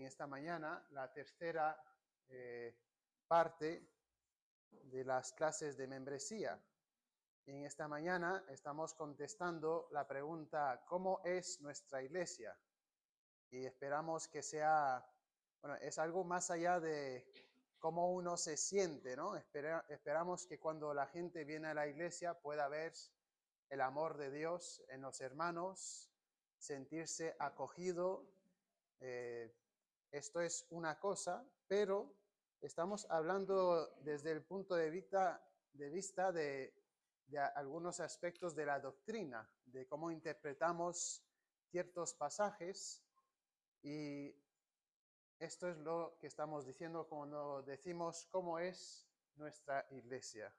esta mañana la tercera parte de las clases de membresía. En esta mañana estamos contestando la pregunta, ¿cómo es nuestra iglesia? Y esperamos que sea, bueno, es algo más allá de cómo uno se siente, ¿no? Esperamos que cuando la gente viene a la iglesia pueda ver el amor de Dios en los hermanos, sentirse acogido. Esto es una cosa, pero estamos hablando desde el punto de vista de algunos aspectos de la doctrina, de cómo interpretamos ciertos pasajes, y esto es lo que estamos diciendo cuando decimos cómo es nuestra iglesia.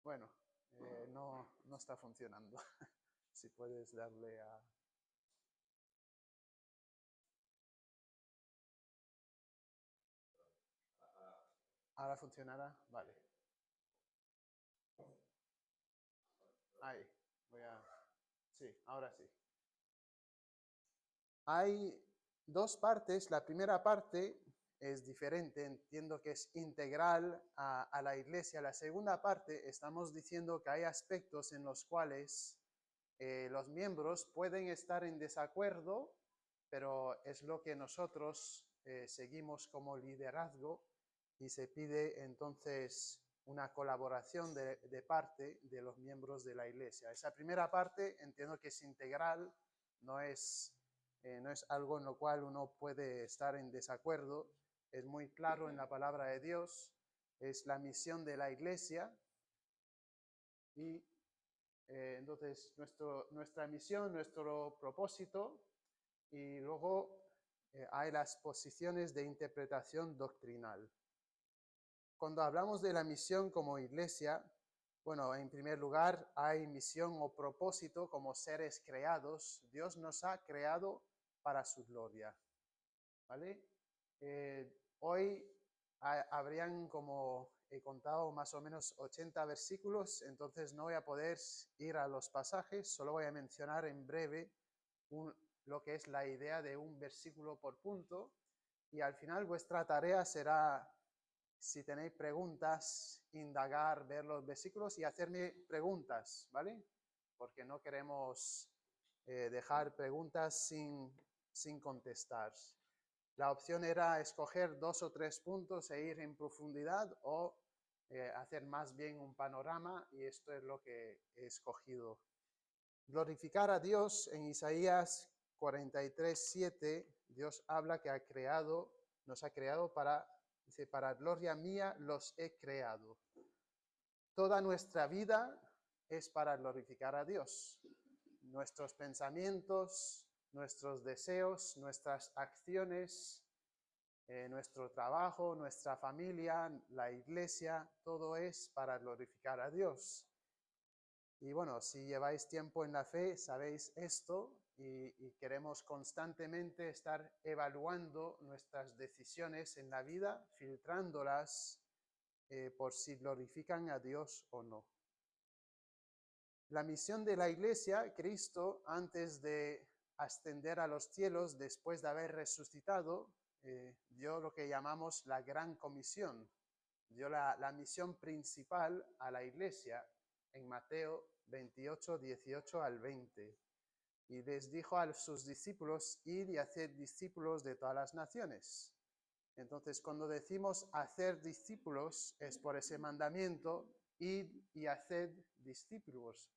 Bueno, no está funcionando. Si puedes darle a... ¿Ahora funcionará? Vale. Ahí, voy a... Sí, ahora sí. Hay dos partes. La primera parte es diferente, entiendo que es integral a la iglesia. La segunda parte, estamos diciendo que hay aspectos en los cuales los miembros pueden estar en desacuerdo, pero es lo que nosotros seguimos como liderazgo, y se pide entonces una colaboración de parte de los miembros de la iglesia. Esa primera parte entiendo que es integral, no es algo en lo cual uno puede estar en desacuerdo, es muy claro en la palabra de Dios, es la misión de la iglesia, y entonces nuestra misión, nuestro propósito, y luego hay las posiciones de interpretación doctrinal. Cuando hablamos de la misión como iglesia, bueno, en primer lugar hay misión o propósito como seres creados. Dios nos ha creado para su gloria, ¿vale? Hoy habrían, como he contado, más o menos 80 versículos, entonces no voy a poder ir a los pasajes, solo voy a mencionar en breve lo que es la idea de un versículo por punto, y al final vuestra tarea será, si tenéis preguntas, indagar, ver los versículos y hacerme preguntas, ¿vale? Porque no queremos dejar preguntas sin contestar. La opción era escoger 2 o 3 puntos e ir en profundidad, o hacer más bien un panorama, y esto es lo que he escogido. Glorificar a Dios, en Isaías 43:7, Dios habla que nos ha creado dice, para gloria mía los he creado. Toda nuestra vida es para glorificar a Dios. Nuestros pensamientos, nuestros deseos, nuestras acciones, nuestro trabajo, nuestra familia, la iglesia, todo es para glorificar a Dios. Y bueno, si lleváis tiempo en la fe, sabéis esto, y queremos constantemente estar evaluando nuestras decisiones en la vida, filtrándolas por si glorifican a Dios o no. La misión de la iglesia, Cristo, antes de ascender a los cielos, después de haber resucitado, dio lo que llamamos la Gran Comisión. Dio la misión principal a la iglesia en Mateo 28, 18 al 20. Y les dijo a sus discípulos, id y haced discípulos de todas las naciones. Entonces, cuando decimos hacer discípulos, es por ese mandamiento, id y haced discípulos.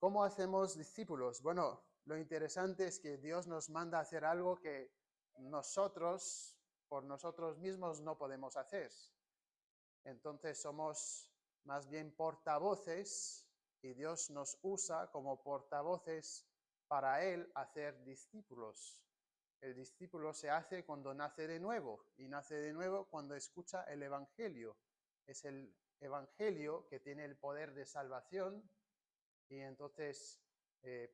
¿Cómo hacemos discípulos? Bueno, lo interesante es que Dios nos manda a hacer algo que nosotros, por nosotros mismos, no podemos hacer. Entonces somos más bien portavoces, y Dios nos usa como portavoces para Él hacer discípulos. El discípulo se hace cuando nace de nuevo, y nace de nuevo cuando escucha el Evangelio. Es el Evangelio que tiene el poder de salvación, y entonces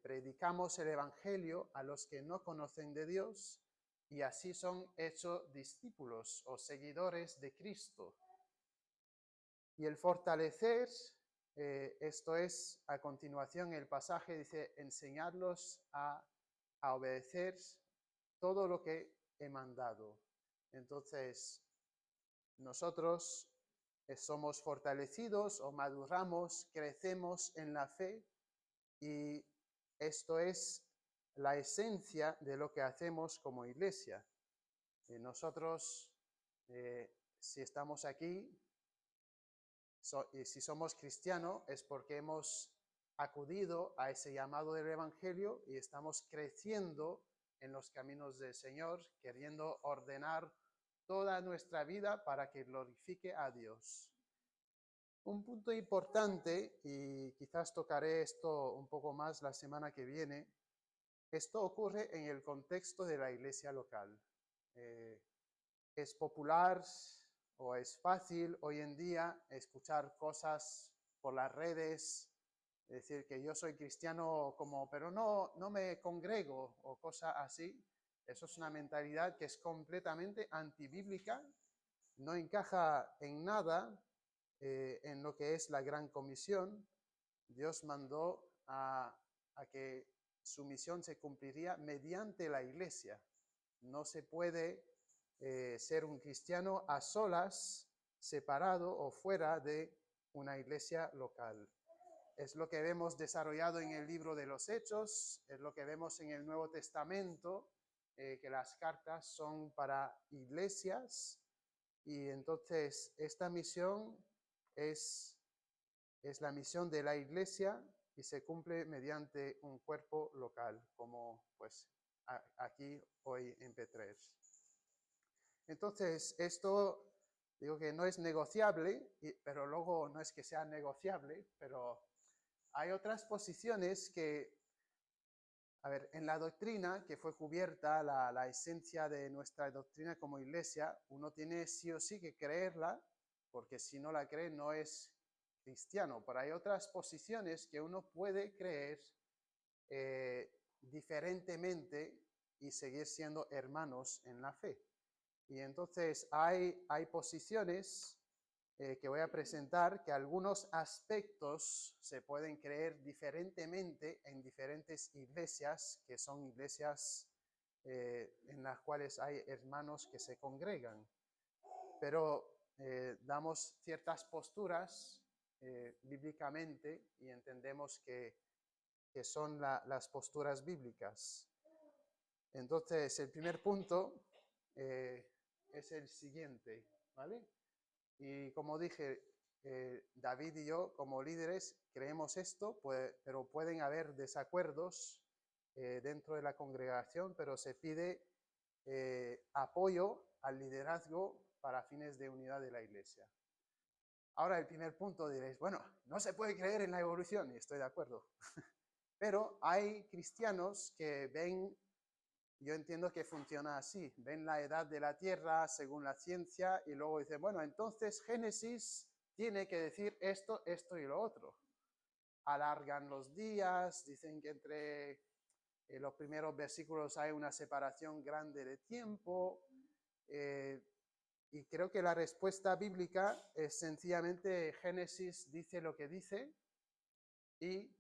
predicamos el Evangelio a los que no conocen de Dios, y así son hechos discípulos o seguidores de Cristo. Y el fortalecer Esto es, a continuación, el pasaje dice, enseñarlos a obedecer todo lo que he mandado. Entonces, nosotros somos fortalecidos o maduramos, crecemos en la fe y esto es la esencia de lo que hacemos como iglesia. Nosotros, si estamos aquí, y si somos cristianos, es porque hemos acudido a ese llamado del Evangelio y estamos creciendo en los caminos del Señor, queriendo ordenar toda nuestra vida para que glorifique a Dios. Un punto importante, y quizás tocaré esto un poco más la semana que viene, esto ocurre en el contexto de la iglesia local. Es popular o es fácil hoy en día escuchar cosas por las redes, decir que yo soy cristiano pero no me congrego o cosas así. Eso es una mentalidad que es completamente antibíblica, no encaja en nada en lo que es la Gran Comisión. Dios mandó a que su misión se cumpliría mediante la iglesia. No se puede ser un cristiano a solas, separado o fuera de una iglesia local. Es lo que vemos desarrollado en el libro de los Hechos, es lo que vemos en el Nuevo Testamento, que las cartas son para iglesias, y entonces esta misión es la misión de la iglesia y se cumple mediante un cuerpo local, como pues aquí hoy en P3. Entonces, esto digo que no es negociable, pero luego no es que sea negociable, pero hay otras posiciones que, a ver, en la doctrina que fue cubierta, la esencia de nuestra doctrina como iglesia, uno tiene sí o sí que creerla, porque si no la cree no es cristiano. Pero hay otras posiciones que uno puede creer diferentemente y seguir siendo hermanos en la fe. Y entonces hay posiciones que voy a presentar que algunos aspectos se pueden creer diferentemente en diferentes iglesias, que son iglesias en las cuales hay hermanos que se congregan. Pero damos ciertas posturas bíblicamente y entendemos que son las posturas bíblicas. Entonces, el primer punto es el siguiente, ¿vale? Y como dije, David y yo, como líderes, creemos esto, pero pueden haber desacuerdos dentro de la congregación, pero se pide apoyo al liderazgo para fines de unidad de la iglesia. Ahora, el primer punto diréis, bueno, no se puede creer en la evolución, y estoy de acuerdo. Pero hay cristianos que ven, yo entiendo que funciona así, ven la edad de la Tierra según la ciencia y luego dicen, bueno, entonces Génesis tiene que decir esto, esto y lo otro. Alargan los días, dicen que entre los primeros versículos hay una separación grande de tiempo, y creo que la respuesta bíblica es sencillamente Génesis dice lo que dice y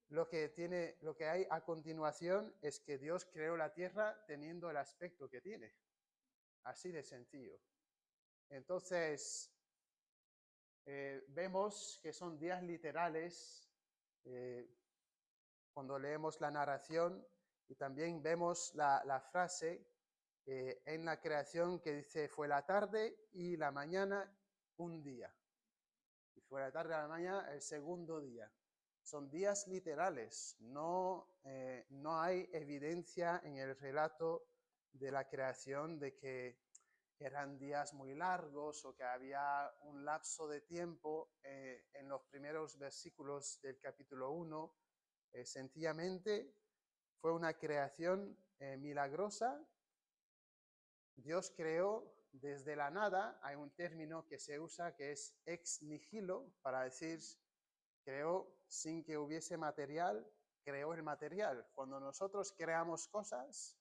lo que hay a continuación es que Dios creó la tierra teniendo el aspecto que tiene. Así de sencillo. Entonces, vemos que son días literales cuando leemos la narración y también vemos la frase en la creación que dice fue la tarde y la mañana un día. Y fue la tarde y la mañana el segundo día. Son días literales, no hay evidencia en el relato de la creación de que eran días muy largos o que había un lapso de tiempo en los primeros versículos del capítulo 1. Sencillamente fue una creación milagrosa. Dios creó desde la nada. Hay un término que se usa que es ex nihilo para decir creó sin que hubiese material, creó el material. Cuando nosotros creamos cosas,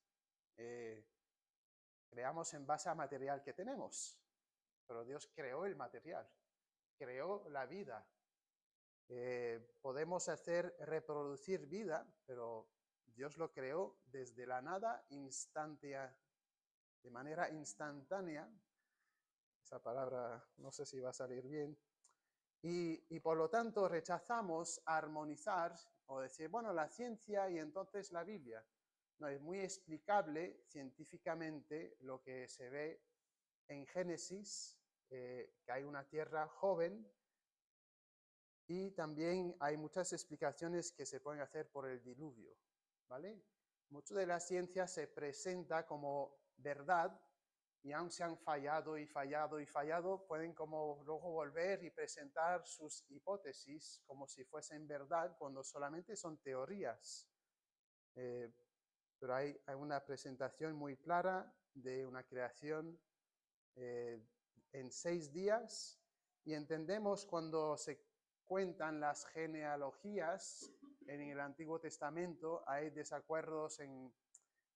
creamos en base a material que tenemos, pero Dios creó el material. creó la vida. Podemos hacer reproducir vida, pero Dios lo creó desde la nada, de manera instantánea. Esa palabra no sé si va a salir bien. Y por lo tanto rechazamos armonizar o decir, bueno, la ciencia y entonces la Biblia. No, es muy explicable científicamente lo que se ve en Génesis, que hay una tierra joven, y también hay muchas explicaciones que se pueden hacer por el diluvio, ¿vale? Mucho de la ciencia se presenta como verdad, y aun se han fallado y fallado y fallado, pueden como luego volver y presentar sus hipótesis como si fuesen verdad, cuando solamente son teorías. Pero hay una presentación muy clara de una creación en 6 días, y entendemos cuando se cuentan las genealogías en el Antiguo Testamento, hay desacuerdos en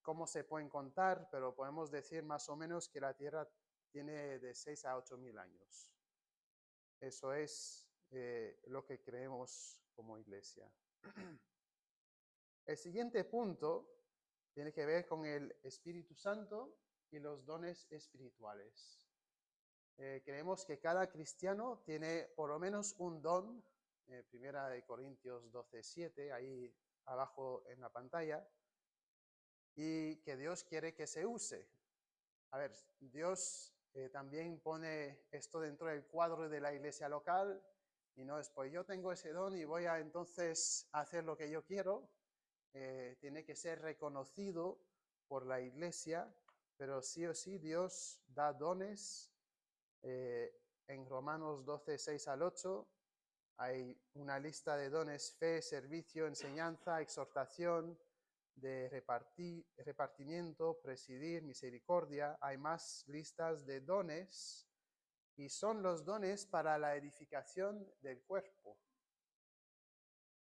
cómo se pueden contar, pero podemos decir más o menos que la Tierra tiene de 6 a 8.000 años. Eso es lo que creemos como iglesia. El siguiente punto tiene que ver con el Espíritu Santo y los dones espirituales. Creemos que cada cristiano tiene por lo menos un don, Primera de Corintios 12:7, ahí abajo en la pantalla, y que Dios quiere que se use. A ver, Dios también pone esto dentro del cuadro de la iglesia local, y no es, pues yo tengo ese don y voy a entonces hacer lo que yo quiero. Tiene que ser reconocido por la iglesia, pero sí o sí Dios da dones. En Romanos 12:6 al 8 hay una lista de dones: fe, servicio, enseñanza, exhortación, de repartimiento, presidir, misericordia. Hay más listas de dones, y son los dones para la edificación del cuerpo.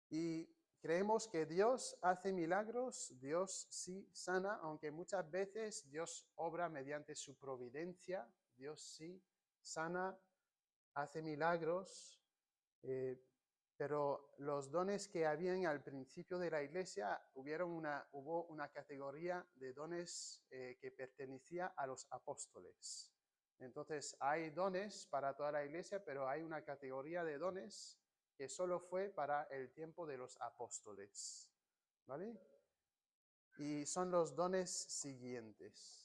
Y creemos que Dios hace milagros, Dios sí sana, aunque muchas veces Dios obra mediante su providencia. Dios sí sana, hace milagros, pero los dones que habían al principio de la iglesia, hubo una categoría de dones que pertenecía a los apóstoles. Entonces hay dones para toda la iglesia, pero hay una categoría de dones que solo fue para el tiempo de los apóstoles, ¿vale? Y son los dones siguientes.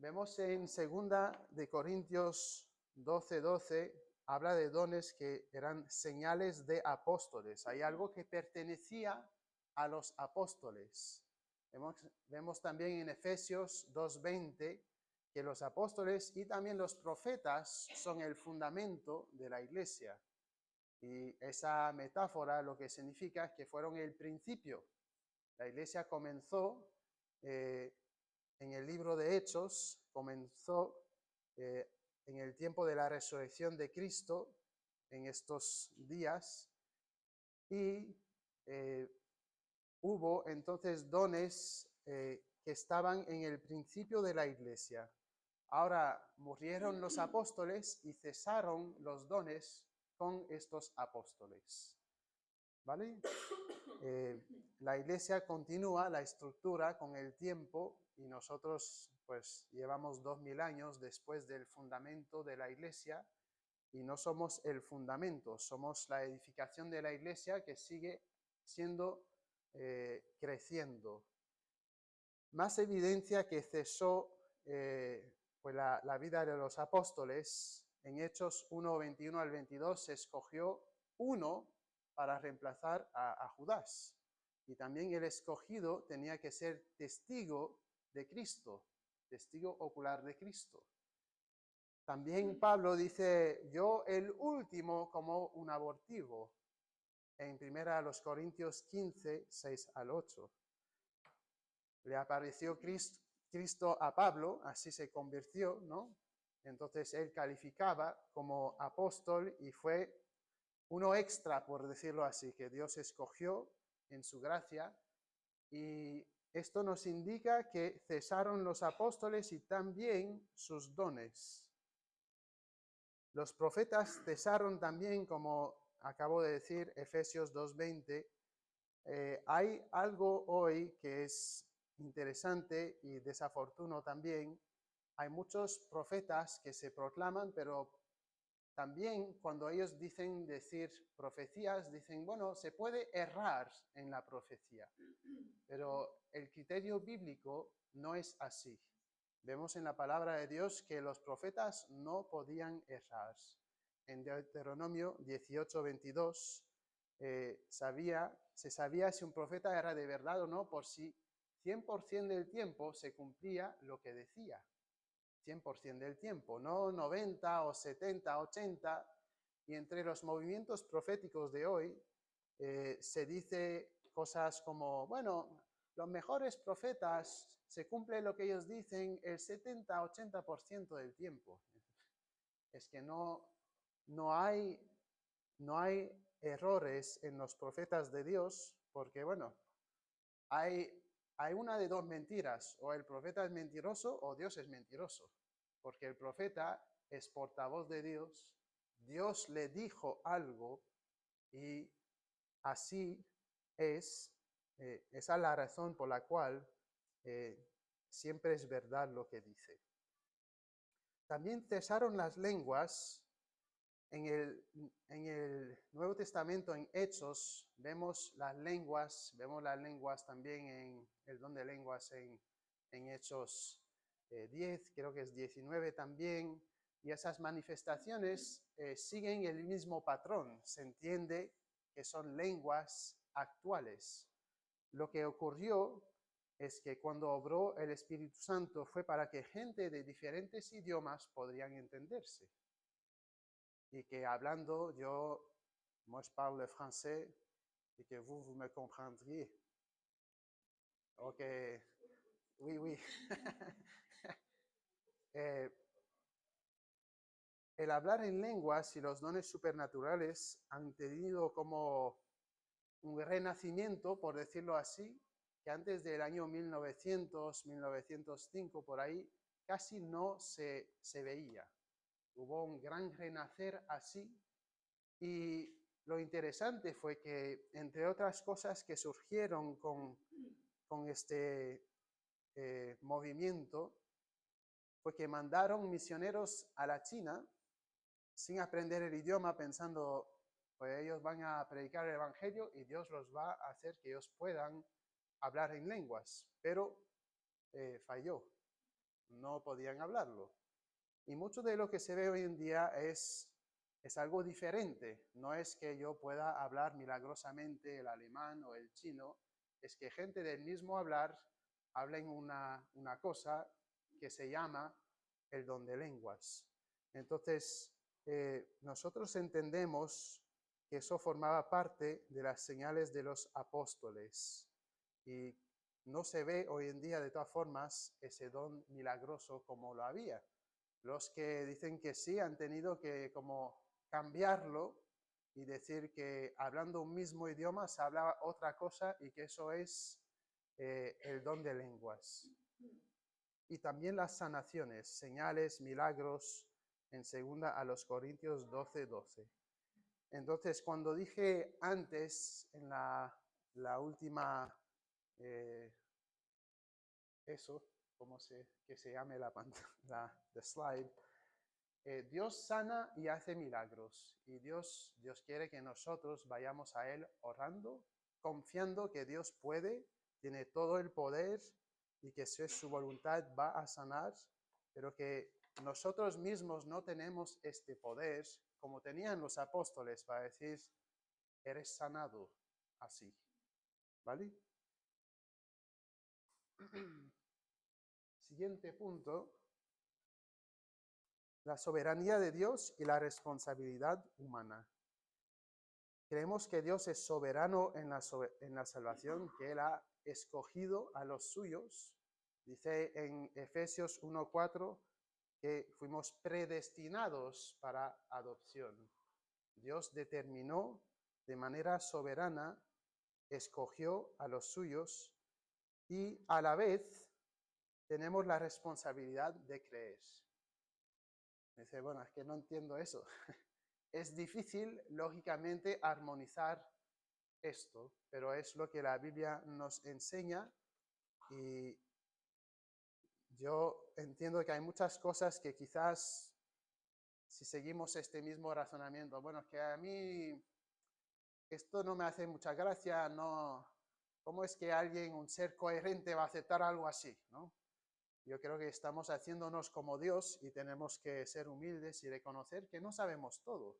Vemos en 2 de Corintios 12:12, habla de dones que eran señales de apóstoles. Hay algo que pertenecía a los apóstoles. Vemos también en Efesios 2:20 que los apóstoles y también los profetas son el fundamento de la iglesia. Y esa metáfora lo que significa es que fueron el principio. La iglesia comenzó en el libro de Hechos, comenzó en el tiempo de la resurrección de Cristo, en estos días, y hubo entonces dones que estaban en el principio de la iglesia. Ahora murieron los apóstoles y cesaron los dones con estos apóstoles, ¿vale? La iglesia continúa la estructura con el tiempo, y nosotros pues llevamos 2000 años después del fundamento de la iglesia, y no somos el fundamento, somos la edificación de la iglesia que sigue siendo creciendo. Más evidencia que cesó pues la vida de los apóstoles. En Hechos 1:21 al 22 se escogió uno para reemplazar a Judas. Y también el escogido tenía que ser testigo de Cristo, testigo ocular de Cristo. También Pablo dice, yo el último como un abortivo, en 1 Corintios 15:6 al 8. Le apareció Cristo a Pablo, así se convirtió, ¿no? Entonces él calificaba como apóstol y fue uno extra, por decirlo así, que Dios escogió en su gracia. Y esto nos indica que cesaron los apóstoles y también sus dones. Los profetas cesaron también, como acabo de decir, Efesios 2:20. Hay algo hoy que es interesante y desafortunado también. Hay muchos profetas que se proclaman, pero también cuando ellos dicen decir profecías, dicen, bueno, se puede errar en la profecía, pero el criterio bíblico no es así. Vemos en la palabra de Dios que los profetas no podían errar. En Deuteronomio 18:22 se sabía si un profeta era de verdad o no por si 100% del tiempo se cumplía lo que decía. 100% del tiempo, no 90 o 70, 80. Y entre los movimientos proféticos de hoy se dice cosas como, bueno, los mejores profetas se cumple lo que ellos dicen el 70-80% del tiempo. Es que no hay errores en los profetas de Dios porque, bueno, hay una de dos mentiras, o el profeta es mentiroso o Dios es mentiroso, porque el profeta es portavoz de Dios, Dios le dijo algo y así es, esa es la razón por la cual siempre es verdad lo que dice. También cesaron las lenguas. En el Nuevo Testamento, en Hechos, vemos las lenguas también en el don de lenguas en Hechos 10, creo que es 19 también, y esas manifestaciones siguen el mismo patrón. Se entiende que son lenguas actuales. Lo que ocurrió es que cuando obró el Espíritu Santo fue para que gente de diferentes idiomas podrían entenderse. Y que hablando, moi je parle le français, et que vous me comprendriez. Ok, oui, oui. El hablar en lenguas y los dones supernaturales han tenido como un renacimiento, por decirlo así, que antes del año 1900, 1905, por ahí, casi no se veía. Hubo un gran renacer así. Y lo interesante fue que, entre otras cosas que surgieron con este movimiento, fue que mandaron misioneros a la China sin aprender el idioma, pensando, pues ellos van a predicar el Evangelio y Dios los va a hacer que ellos puedan hablar en lenguas, pero falló, no podían hablarlo. Y mucho de lo que se ve hoy en día es algo diferente. No es que yo pueda hablar milagrosamente el alemán o el chino, es que gente del mismo hablar hablen una cosa que se llama el don de lenguas. Entonces, nosotros entendemos que eso formaba parte de las señales de los apóstoles. Y no se ve hoy en día, de todas formas, ese don milagroso como lo había. Los que dicen que sí han tenido que como cambiarlo y decir que hablando un mismo idioma se habla otra cosa y que eso es el don de lenguas. Y también las sanaciones, señales, milagros, en 2 Corintios 12:12. Entonces, cuando dije antes, en la última, eso, que se llame la slide, Dios sana y hace milagros. Y Dios quiere que nosotros vayamos a Él orando, confiando que Dios puede, tiene todo el poder y que si es su voluntad va a sanar, pero que nosotros mismos no tenemos este poder como tenían los apóstoles para decir, eres sanado así. ¿Vale? Siguiente punto. La soberanía de Dios y la responsabilidad humana. Creemos que Dios es soberano en la salvación, que Él ha escogido a los suyos. Dice en Efesios 1:4 que fuimos predestinados para adopción. Dios determinó de manera soberana, escogió a los suyos y a la vez tenemos la responsabilidad de creer. Dice, bueno, es que no entiendo eso. Es difícil, lógicamente, armonizar esto, pero es lo que la Biblia nos enseña y yo entiendo que hay muchas cosas que quizás, si seguimos este mismo razonamiento, bueno, es que a mí esto no me hace mucha gracia, no, ¿cómo es que alguien, un ser coherente, va a aceptar algo así, ¿no? Yo creo que estamos haciéndonos como Dios y tenemos que ser humildes y reconocer que no sabemos todo.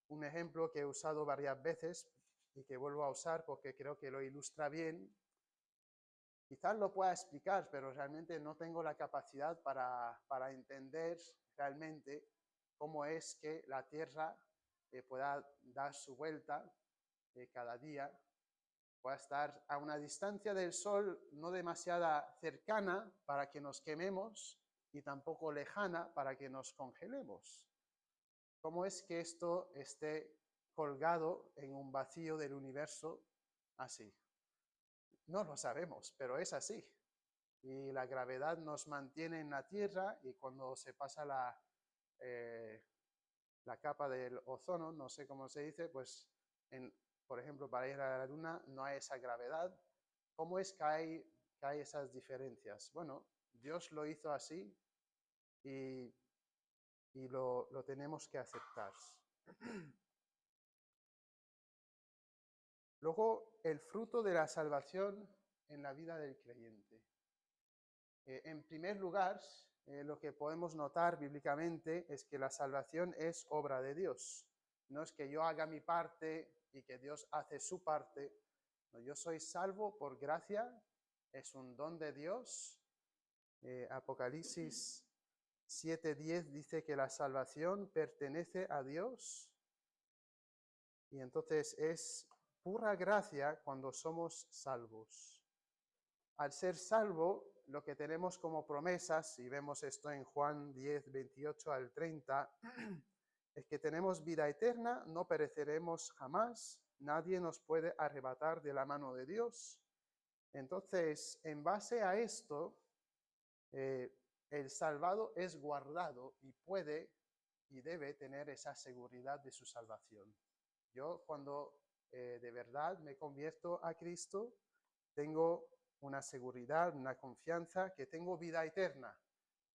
Un ejemplo que he usado varias veces y que vuelvo a usar porque creo que lo ilustra bien, quizás lo pueda explicar, pero realmente no tengo la capacidad para entender realmente cómo es que la Tierra pueda dar su vuelta cada día, pueda estar a una distancia del Sol no demasiada cercana para que nos quememos y tampoco lejana para que nos congelemos. ¿Cómo es que esto esté colgado en un vacío del universo así? No lo sabemos, pero es así. Y la gravedad nos mantiene en la Tierra y cuando se pasa la capa del ozono, no sé cómo se dice, pues, por ejemplo, para ir a la Luna no hay esa gravedad. ¿Cómo es que hay esas diferencias? Bueno, Dios lo hizo así y lo tenemos que aceptar. Luego, el fruto de la salvación en la vida del creyente. En primer lugar, lo que podemos notar bíblicamente es que la salvación es obra de Dios. No es que yo haga mi parte y que Dios hace su parte. No, yo soy salvo por gracia, es un don de Dios. Apocalipsis 7:10 dice que la salvación pertenece a Dios y entonces es pura gracia cuando somos salvos. Al ser salvo, lo que tenemos como promesas, y vemos esto en Juan 10, 28 al 30, es que tenemos vida eterna, no pereceremos jamás, nadie nos puede arrebatar de la mano de Dios. Entonces, en base a esto, el salvado es guardado y puede y debe tener esa seguridad de su salvación. Yo cuando de verdad me convierto a Cristo, tengo una seguridad, una confianza que tengo vida eterna.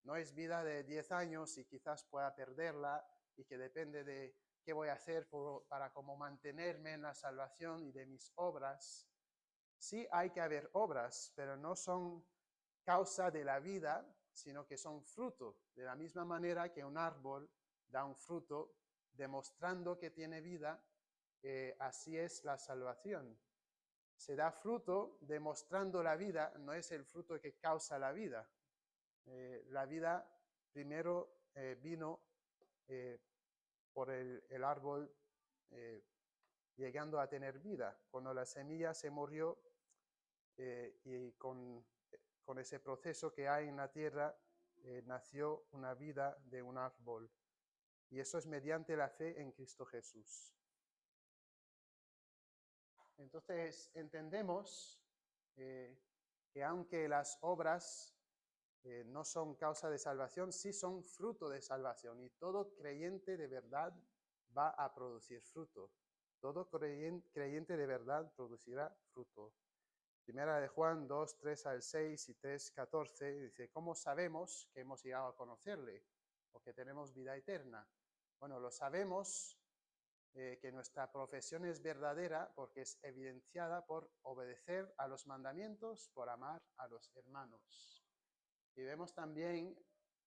No es vida de 10 años y quizás pueda perderla y que depende de qué voy a hacer para como mantenerme en la salvación y de mis obras. Sí hay que haber obras, pero no son causa de la vida, sino que son fruto, de la misma manera que un árbol da un fruto demostrando que tiene vida, así es la salvación. Se da fruto demostrando la vida, no es el fruto que causa la vida. La vida primero vino por el árbol llegando a tener vida. Cuando la semilla se murió y con ese proceso que hay en la tierra, nació una vida de un árbol. Y eso es mediante la fe en Cristo Jesús. Entonces entendemos que aunque las obras no son causa de salvación, sí son fruto de salvación. Y todo creyente de verdad va a producir fruto. Todo creyente de verdad producirá fruto. Primera de Juan 2, 3 al 6 y 3, 14, dice, ¿cómo sabemos que hemos llegado a conocerle o que tenemos vida eterna? Bueno, lo sabemos que nuestra profesión es verdadera porque es evidenciada por obedecer a los mandamientos, por amar a los hermanos. Y vemos también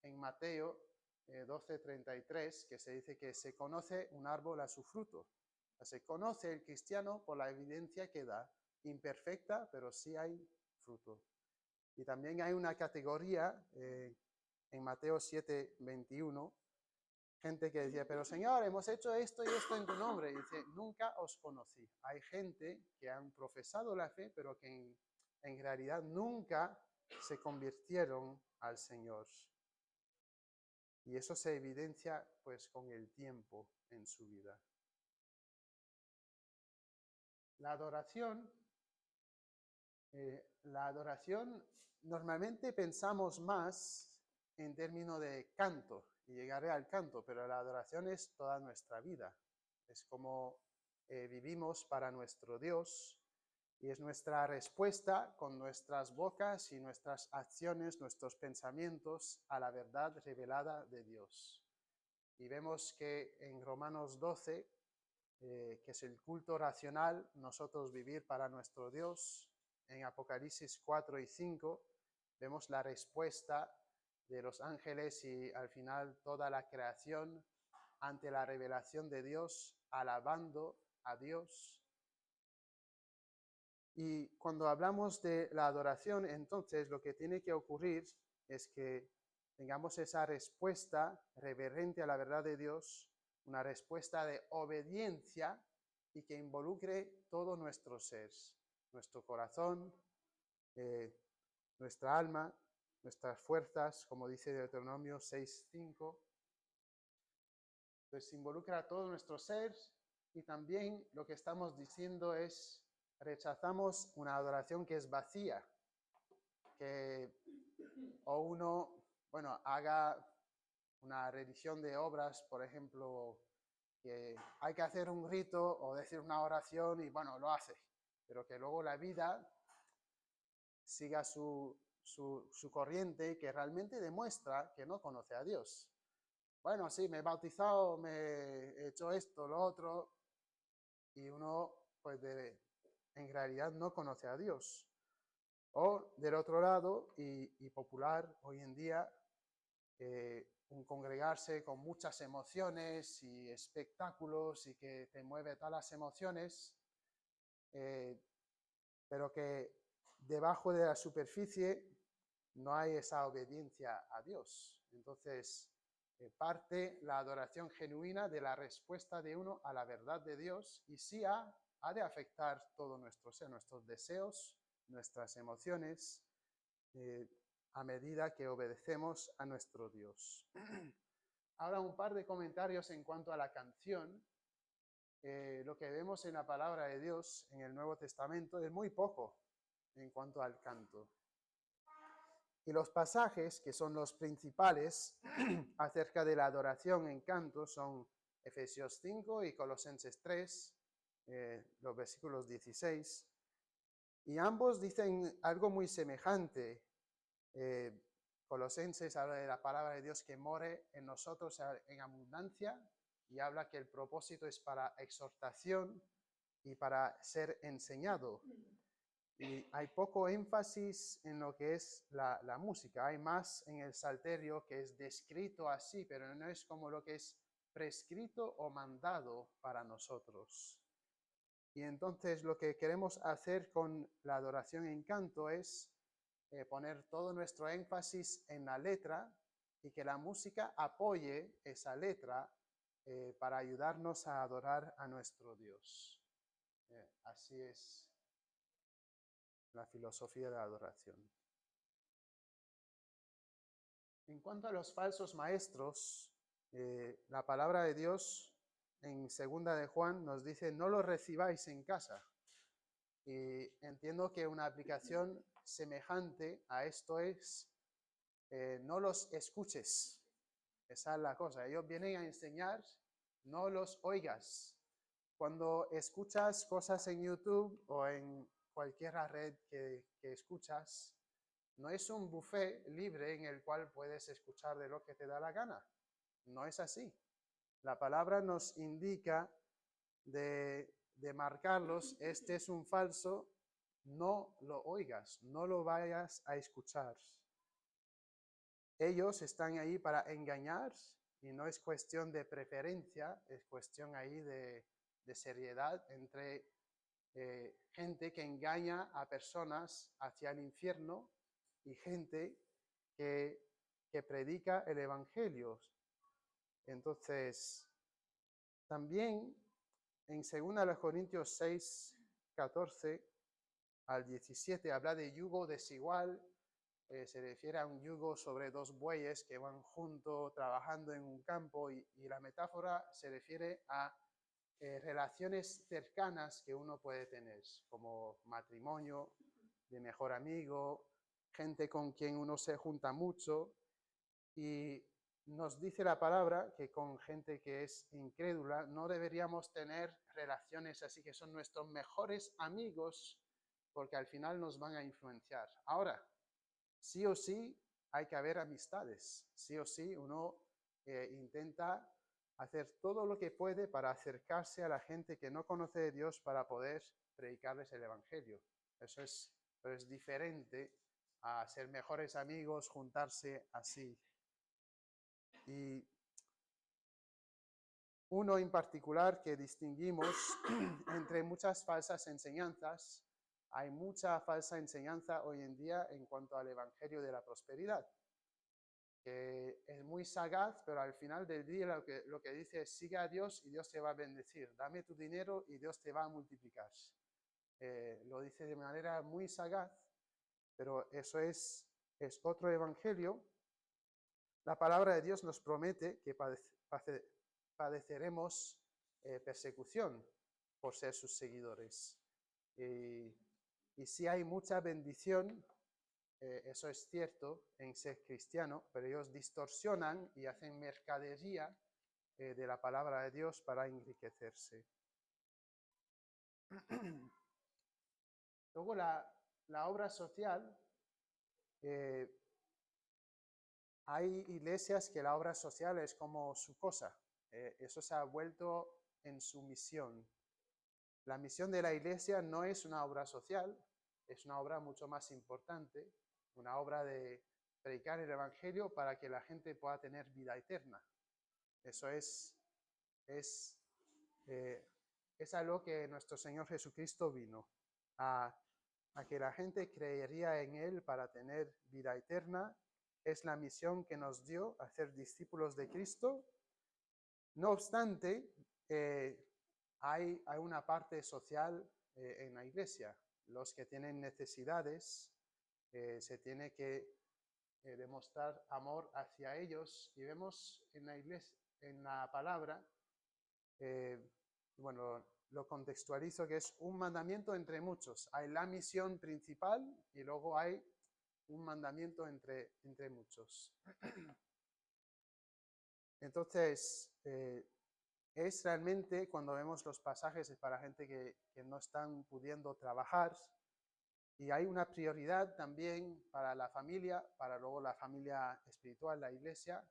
en Mateo 12:33 que se dice que se conoce un árbol a su fruto. O sea, se conoce el cristiano por la evidencia que da, imperfecta, pero sí hay fruto. Y también hay una categoría en Mateo 7:21, gente que decía, pero Señor, hemos hecho esto y esto en tu nombre. Y dice, nunca os conocí. Hay gente que han profesado la fe, pero que en realidad nunca se convirtieron al Señor. Y eso se evidencia pues con el tiempo en su vida. La adoración normalmente pensamos más en términos de canto, y llegaré al canto, pero la adoración es toda nuestra vida. Es como vivimos para nuestro Dios, y es nuestra respuesta con nuestras bocas y nuestras acciones, nuestros pensamientos a la verdad revelada de Dios. Y vemos que en Romanos 12, que es el culto racional, nosotros vivir para nuestro Dios. En Apocalipsis 4 y 5 vemos la respuesta de los ángeles y al final toda la creación ante la revelación de Dios, alabando a Dios. Y cuando hablamos de la adoración, entonces lo que tiene que ocurrir es que tengamos esa respuesta reverente a la verdad de Dios, una respuesta de obediencia y que involucre todo nuestro ser, nuestro corazón, nuestra alma, nuestras fuerzas, como dice Deuteronomio 6:5. Pues involucra todo nuestro ser y también lo que estamos diciendo es rechazamos una adoración que es vacía, que o uno, bueno, haga una religión de obras, por ejemplo, que hay que hacer un rito o decir una oración y bueno, lo hace, pero que luego la vida siga su corriente y que realmente demuestra que no conoce a Dios. Bueno, sí, me he bautizado, me he hecho esto, lo otro, y uno, pues, en realidad no conoce a Dios. O, del otro lado, y popular hoy en día, un congregarse con muchas emociones y espectáculos y que te mueve todas las emociones, pero que debajo de la superficie no hay esa obediencia a Dios. Entonces, parte la adoración genuina de la respuesta de uno a la verdad de Dios y sí ha de afectar todo nuestro ser, nuestros deseos, nuestras emociones, a medida que obedecemos a nuestro Dios. Ahora un par de comentarios en cuanto a la canción. Lo que vemos en la palabra de Dios en el Nuevo Testamento es muy poco en cuanto al canto. Y los pasajes que son los principales acerca de la adoración en canto son Efesios 5 y Colosenses 3, los versículos 16. Y ambos dicen algo muy semejante. Colosenses habla de la palabra de Dios que more en nosotros en abundancia y habla que el propósito es para exhortación y para ser enseñado. Y hay poco énfasis en lo que es la música, hay más en el salterio que es descrito así, pero no es como lo que es prescrito o mandado para nosotros. Y entonces lo que queremos hacer con la adoración en canto es poner todo nuestro énfasis en la letra y que la música apoye esa letra para ayudarnos a adorar a nuestro Dios. Así es la filosofía de la adoración. En cuanto a los falsos maestros, la palabra de Dios en 2 de Juan nos dice, no los recibáis en casa. Y entiendo que una aplicación semejante a esto es, no los escuches. Esa es la cosa. Ellos vienen a enseñar, no los oigas. Cuando escuchas cosas en YouTube o en cualquier red que escuchas, no es un buffet libre en el cual puedes escuchar de lo que te da la gana. No es así. La palabra nos indica de marcarlos, este es un falso, no lo oigas, no lo vayas a escuchar. Ellos están ahí para engañar y no es cuestión de preferencia, es cuestión ahí de seriedad entre gente que engaña a personas hacia el infierno y gente que predica el evangelio. Entonces, también en 2 Corintios 6, 14 al 17 habla de yugo desigual, se refiere a un yugo sobre dos bueyes que van juntos trabajando en un campo y la metáfora se refiere a relaciones cercanas que uno puede tener, como matrimonio, de mejor amigo, gente con quien uno se junta mucho. Y nos dice la palabra que con gente que es incrédula no deberíamos tener relaciones así que son nuestros mejores amigos porque al final nos van a influenciar. Ahora, sí o sí hay que haber amistades, sí o sí uno intenta hacer todo lo que puede para acercarse a la gente que no conoce de Dios para poder predicarles el Evangelio. Eso es diferente a ser mejores amigos, juntarse así. Y uno en particular que distinguimos entre muchas falsas enseñanzas, hay mucha falsa enseñanza hoy en día en cuanto al Evangelio de la prosperidad, que es muy sagaz, pero al final del día lo que dice es sigue a Dios y Dios te va a bendecir, dame tu dinero y Dios te va a multiplicar. Lo dice de manera muy sagaz, pero eso es otro evangelio. La palabra de Dios nos promete que padeceremos persecución por ser sus seguidores. Y sí hay mucha bendición, eso es cierto, en ser cristiano, pero ellos distorsionan y hacen mercadería de la palabra de Dios para enriquecerse. Luego la obra social, hay iglesias que la obra social es como su cosa, eso se ha vuelto en su misión. La misión de la iglesia no es una obra social, es una obra mucho más importante, una obra de predicar el Evangelio para que la gente pueda tener vida eterna. Eso es a lo que nuestro Señor Jesucristo vino, a que la gente creería en Él para tener vida eterna. Es la misión que nos dio, hacer discípulos de Cristo. No obstante, hay una parte social en la iglesia. Los que tienen necesidades, se tiene que demostrar amor hacia ellos. Y vemos en la iglesia, en la palabra, bueno, lo contextualizo que es un mandamiento entre muchos. Hay la misión principal y luego hay un mandamiento entre muchos. Entonces, es realmente cuando vemos los pasajes es para gente que no están pudiendo trabajar y hay una prioridad también para la familia, para luego la familia espiritual, la iglesia,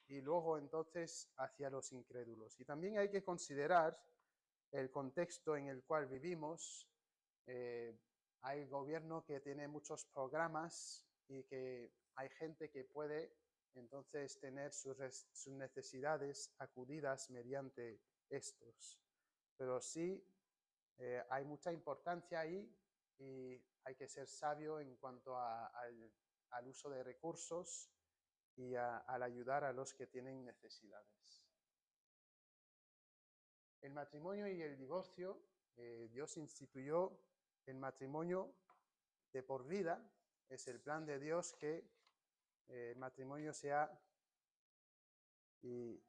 y luego entonces hacia los incrédulos. Y también hay que considerar el contexto en el cual vivimos. Hay gobierno que tiene muchos programas y que hay gente que puede entonces tener sus necesidades acudidas mediante estos. Pero sí hay mucha importancia ahí y hay que ser sabio en cuanto al uso de recursos y al ayudar a los que tienen necesidades. El matrimonio y el divorcio, Dios instituyó el matrimonio de por vida, es el plan de Dios que el matrimonio sea, y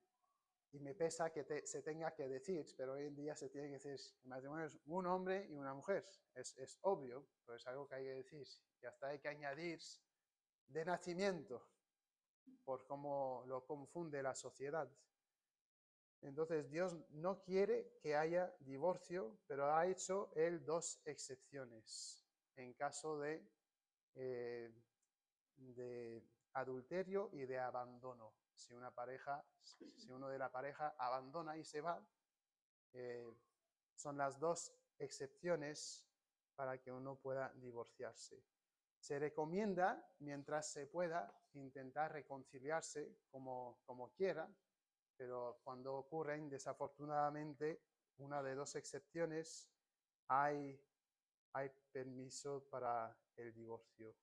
me pesa que se tenga que decir, pero hoy en día se tiene que decir, el matrimonio es un hombre y una mujer, es obvio, pero es algo que hay que decir, y hasta hay que añadir de nacimiento, por cómo lo confunde la sociedad. Entonces Dios no quiere que haya divorcio, pero ha hecho Él dos excepciones en caso de adulterio y de abandono. Si uno de la pareja abandona y se va, son las dos excepciones para que uno pueda divorciarse. Se recomienda, mientras se pueda, intentar reconciliarse como quiera, pero cuando ocurren, desafortunadamente, una de dos excepciones, hay permiso para el divorcio.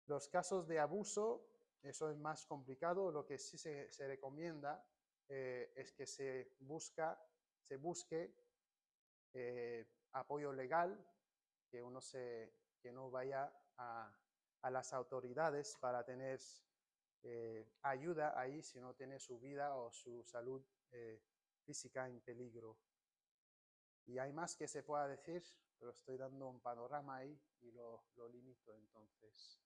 Los casos de abuso, eso es más complicado. Lo que sí se recomienda es que se busque apoyo legal, que no vaya a las autoridades para tener ayuda ahí si no tiene su vida o su salud física en peligro. Y hay más que se pueda decir, pero estoy dando un panorama ahí y lo limito entonces.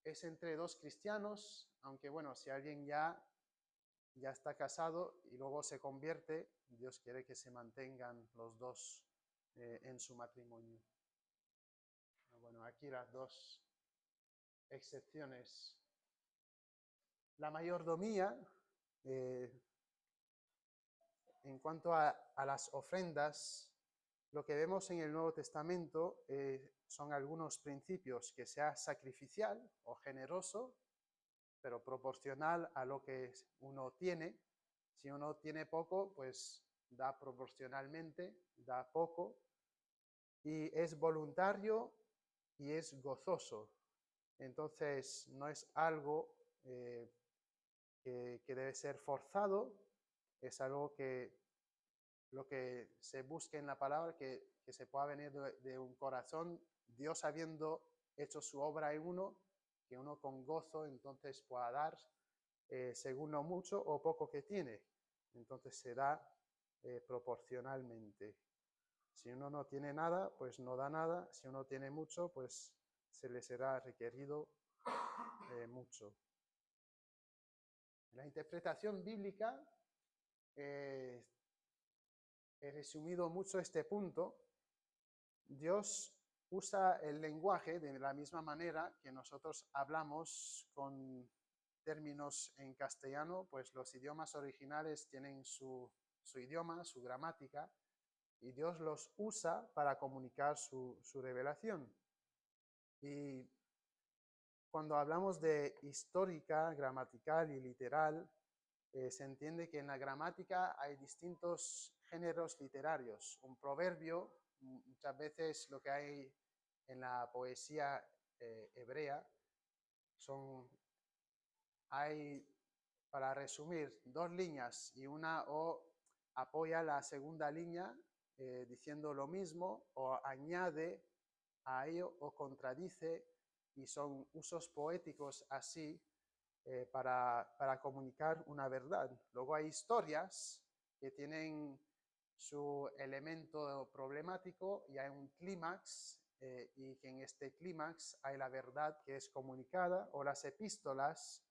es entre dos cristianos, aunque bueno, si alguien ya está casado y luego se convierte, Dios quiere que se mantengan los dos en su matrimonio. Bueno, aquí las dos excepciones. La mayordomía, en cuanto a las ofrendas, lo que vemos en el Nuevo Testamento son algunos principios: que sea sacrificial o generoso, pero proporcional a lo que uno tiene. Si uno tiene poco, pues da proporcionalmente, da poco. Y es voluntario y es gozoso. Entonces, no es algo que debe ser forzado, es algo que lo que se busque en la palabra, que se pueda venir de un corazón, Dios habiendo hecho su obra en uno, que uno con gozo entonces pueda dar según lo mucho o poco que tiene. Entonces se da proporcionalmente. Si uno no tiene nada, pues no da nada. Si uno tiene mucho, pues se le será requerido mucho. En la interpretación bíblica he resumido mucho este punto. Dios usa el lenguaje de la misma manera que nosotros hablamos con términos en castellano, pues los idiomas originales tienen su idioma, su gramática, y Dios los usa para comunicar su revelación. Y cuando hablamos de histórica, gramatical y literal, se entiende que en la gramática hay distintos géneros literarios. Un proverbio, muchas veces lo que hay en la poesía hebrea, hay, para resumir, dos líneas y una o apoya la segunda línea diciendo lo mismo, o añade a ello o contradice, y son usos poéticos así para comunicar una verdad. Luego hay historias que tienen su elemento problemático y hay un clímax, y que en este clímax hay la verdad que es comunicada, o las epístolas,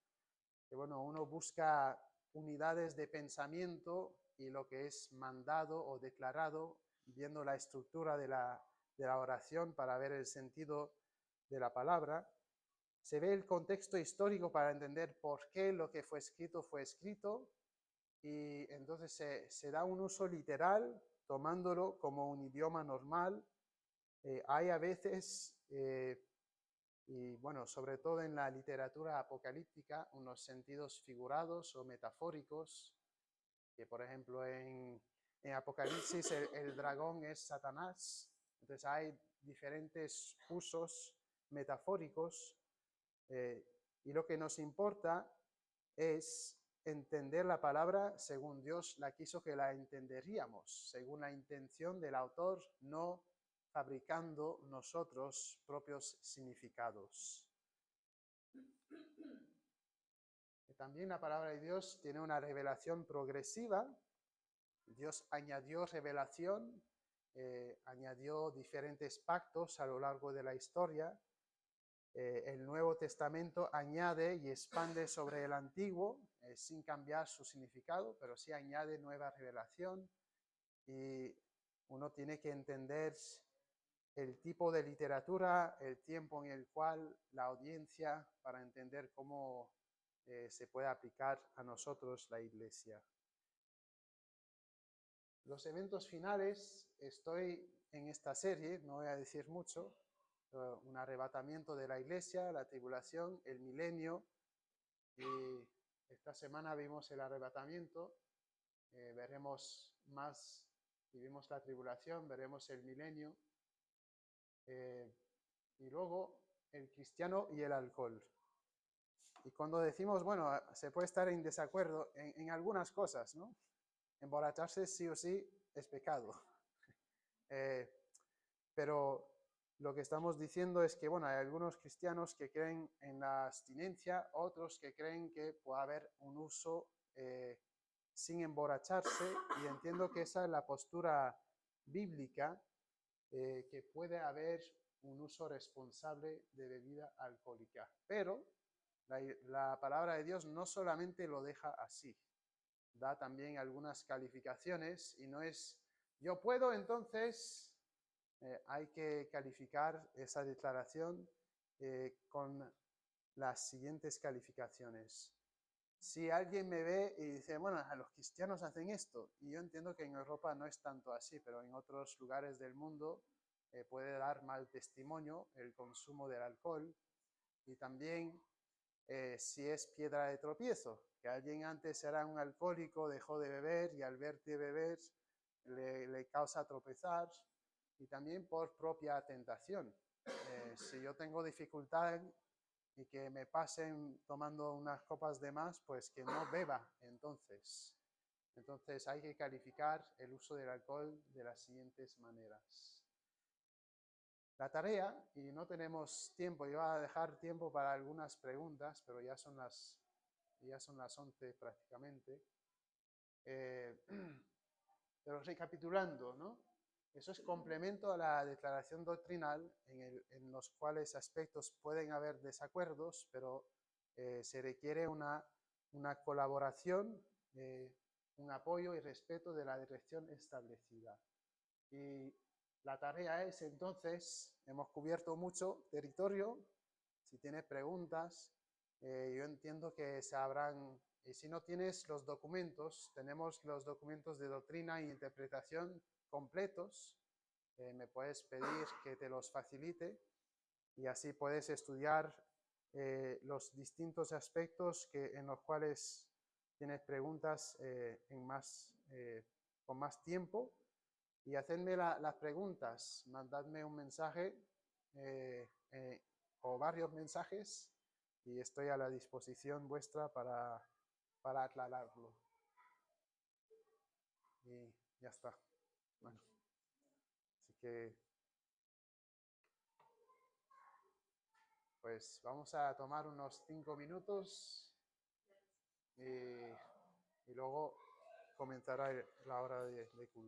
que bueno, uno busca unidades de pensamiento y lo que es mandado o declarado, viendo la estructura de la oración para ver el sentido de la palabra. Se ve el contexto histórico para entender por qué lo que fue escrito, y entonces se da un uso literal, tomándolo como un idioma normal. Hay a veces, y bueno, sobre todo en la literatura apocalíptica, unos sentidos figurados o metafóricos, que por ejemplo en Apocalipsis el dragón es Satanás. Entonces hay diferentes usos metafóricos. Y lo que nos importa es entender la palabra según Dios la quiso que la entenderíamos, según la intención del autor, no fabricando nosotros propios significados. Y también la palabra de Dios tiene una revelación progresiva. Dios añadió revelación, añadió diferentes pactos a lo largo de la historia. El Nuevo Testamento añade y expande sobre el Antiguo, sin cambiar su significado, pero sí añade nueva revelación, y uno tiene que entender el tipo de literatura, el tiempo en el cual la audiencia, para entender cómo se puede aplicar a nosotros la Iglesia. Los eventos finales, estoy en esta serie, no voy a decir mucho, un arrebatamiento de la Iglesia, la tribulación, el milenio, y esta semana vimos el arrebatamiento, veremos más, vivimos la tribulación, veremos el milenio, y luego el cristiano y el alcohol. Y cuando decimos, bueno, se puede estar en desacuerdo en algunas cosas, ¿no? Emborracharse sí o sí es pecado. Pero lo que estamos diciendo es que, bueno, hay algunos cristianos que creen en la abstinencia, otros que creen que puede haber un uso sin emborracharse, y entiendo que esa es la postura bíblica, que puede haber un uso responsable de bebida alcohólica. Pero la palabra de Dios no solamente lo deja así, da también algunas calificaciones y no es yo puedo, entonces hay que calificar esa declaración con las siguientes calificaciones. Si alguien me ve y dice, bueno, a los cristianos hacen esto, y yo entiendo que en Europa no es tanto así, pero en otros lugares del mundo puede dar mal testimonio el consumo del alcohol, y también si es piedra de tropiezo, que alguien antes era un alcohólico, dejó de beber y al verte beber le causa tropezar, y también por propia tentación. Si yo tengo dificultad y que me pasen tomando unas copas de más, pues que no beba entonces. Entonces hay que calificar el uso del alcohol de las siguientes maneras. La tarea, y no tenemos tiempo, iba a dejar tiempo para algunas preguntas, pero ya son las 11 prácticamente. Pero recapitulando, ¿no? Eso es complemento a la declaración doctrinal en los cuales aspectos pueden haber desacuerdos, pero se requiere una colaboración, un apoyo y respeto de la dirección establecida. Y la tarea es entonces, hemos cubierto mucho territorio, si tienes preguntas, yo entiendo que se habrán, y si no tienes los documentos, tenemos los documentos de doctrina e interpretación completos, me puedes pedir que te los facilite y así puedes estudiar los distintos aspectos en los cuales tienes preguntas con más tiempo y hacedme las preguntas, mandadme un mensaje o varios mensajes y estoy a la disposición vuestra para aclararlo. Y ya está. Bueno, así que pues vamos a tomar unos 5 minutos y luego comenzará la hora de culto.